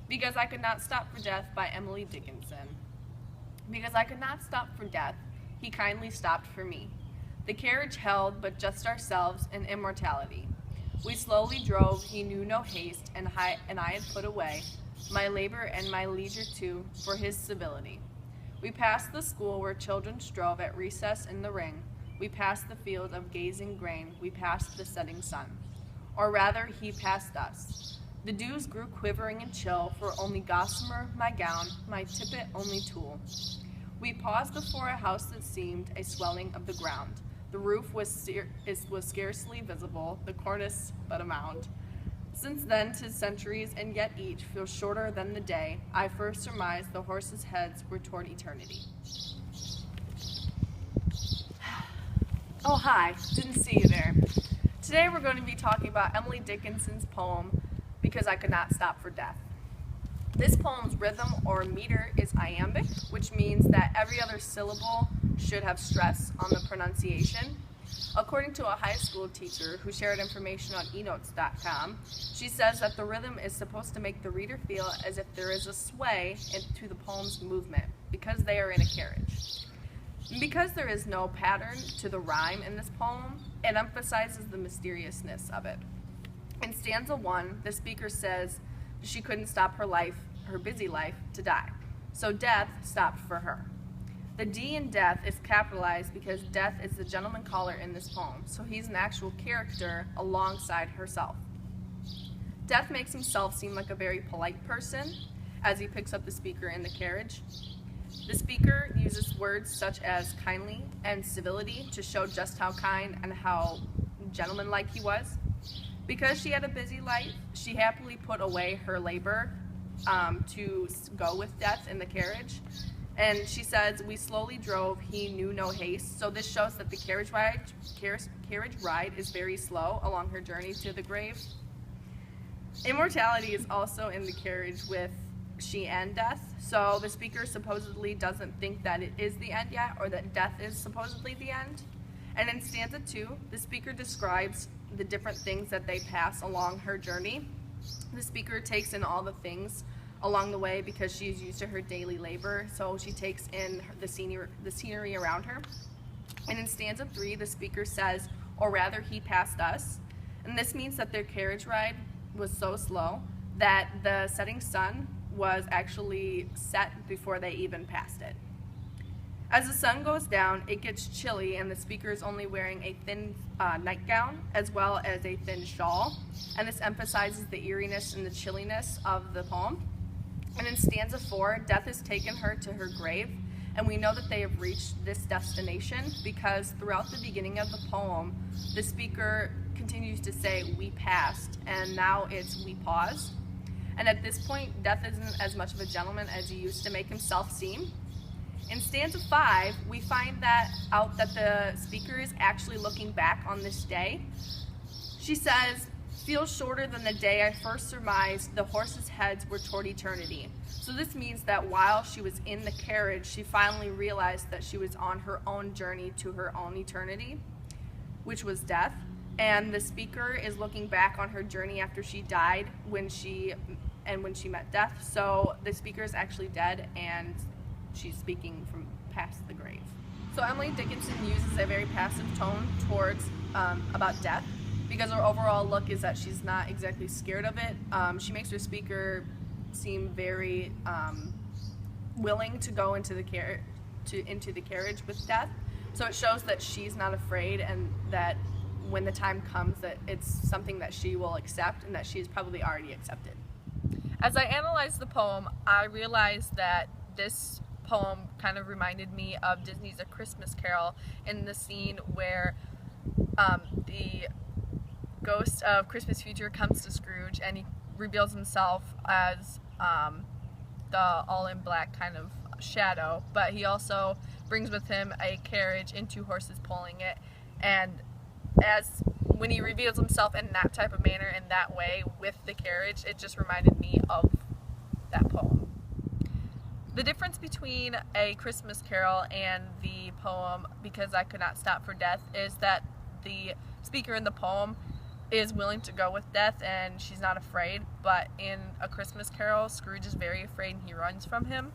Because I Could Not Stop for Death by Emily Dickinson. Because I could not stop for death, he kindly stopped for me. The carriage held but just ourselves and immortality. We slowly drove, he knew no haste, and I had put away my labor and my leisure too for his civility. We passed the school where children strove at recess in the ring. We passed the field of gazing grain. We passed the setting sun. Or rather, he passed us. The dews grew quivering and chill, for only gossamer my gown, my tippet only tulle. We paused before a house that seemed a swelling of the ground. The roof was scarcely visible, the cornice but a mound. Since then, 'tis centuries, and yet each feels shorter than the day I first surmised the horses' heads were toward eternity. Oh, hi. Didn't see you there. Today we're going to be talking about Emily Dickinson's poem, Because I Could Not Stop for Death. This poem's rhythm or meter is iambic, which means that every other syllable should have stress on the pronunciation. According to a high school teacher who shared information on eNotes.com, she says that the rhythm is supposed to make the reader feel as if there is a sway to the poem's movement, because they are in a carriage. Because there is no pattern to the rhyme in this poem, it emphasizes the mysteriousness of it. In stanza 1, the speaker says she couldn't stop her busy life, to die. So death stopped for her. The D in death is capitalized because death is the gentleman caller in this poem, so he's an actual character alongside herself. Death makes himself seem like a very polite person as he picks up the speaker in the carriage. The speaker uses words such as kindly and civility to show just how kind and how gentlemanlike he was. Because she had a busy life, she happily put away her labor to go with death in the carriage. And she says, we slowly drove, he knew no haste. So this shows that the carriage ride is very slow along her journey to the grave. Immortality is also in the carriage with she and death. So the speaker supposedly doesn't think that it is the end yet, or that death is supposedly the end. And in stanza 2, the speaker describes the different things that they pass along her journey. The speaker takes in all the things along the way because she is used to her daily labor, so she takes in the scenery around her. And in stanza 3, the speaker says, or rather he passed us. And this means that their carriage ride was so slow that the setting sun was actually set before they even passed it. As the sun goes down, it gets chilly, and the speaker is only wearing a thin nightgown as well as a thin shawl, and this emphasizes the eeriness and the chilliness of the poem. And in stanza 4, death has taken her to her grave, and we know that they have reached this destination because throughout the beginning of the poem, the speaker continues to say, we passed, and now it's we pause. And at this point, death isn't as much of a gentleman as he used to make himself seem. In stanza 5, we find out that the speaker is actually looking back on this day. She says, feels shorter than the day I first surmised the horses' heads were toward eternity. So this means that while she was in the carriage, she finally realized that she was on her own journey to her own eternity, which was death. And the speaker is looking back on her journey after she died when she met death. So the speaker is actually dead, and she's speaking from past the grave. So Emily Dickinson uses a very passive tone towards about death because her overall look is that she's not exactly scared of it. She makes her speaker seem very willing to go into the carriage with death. So it shows that she's not afraid, and that when the time comes that it's something that she will accept and that she's probably already accepted. As I analyzed the poem, I realized that this poem kind of reminded me of Disney's A Christmas Carol, in the scene where the ghost of Christmas Future comes to Scrooge and he reveals himself as the all-in-black kind of shadow, but he also brings with him a carriage and two horses pulling it. And when he reveals himself in that type of manner, in that way, with the carriage, it just reminded me of that poem. The difference between A Christmas Carol and the poem Because I Could Not Stop for Death is that the speaker in the poem is willing to go with death and she's not afraid, but in A Christmas Carol, Scrooge is very afraid and he runs from him.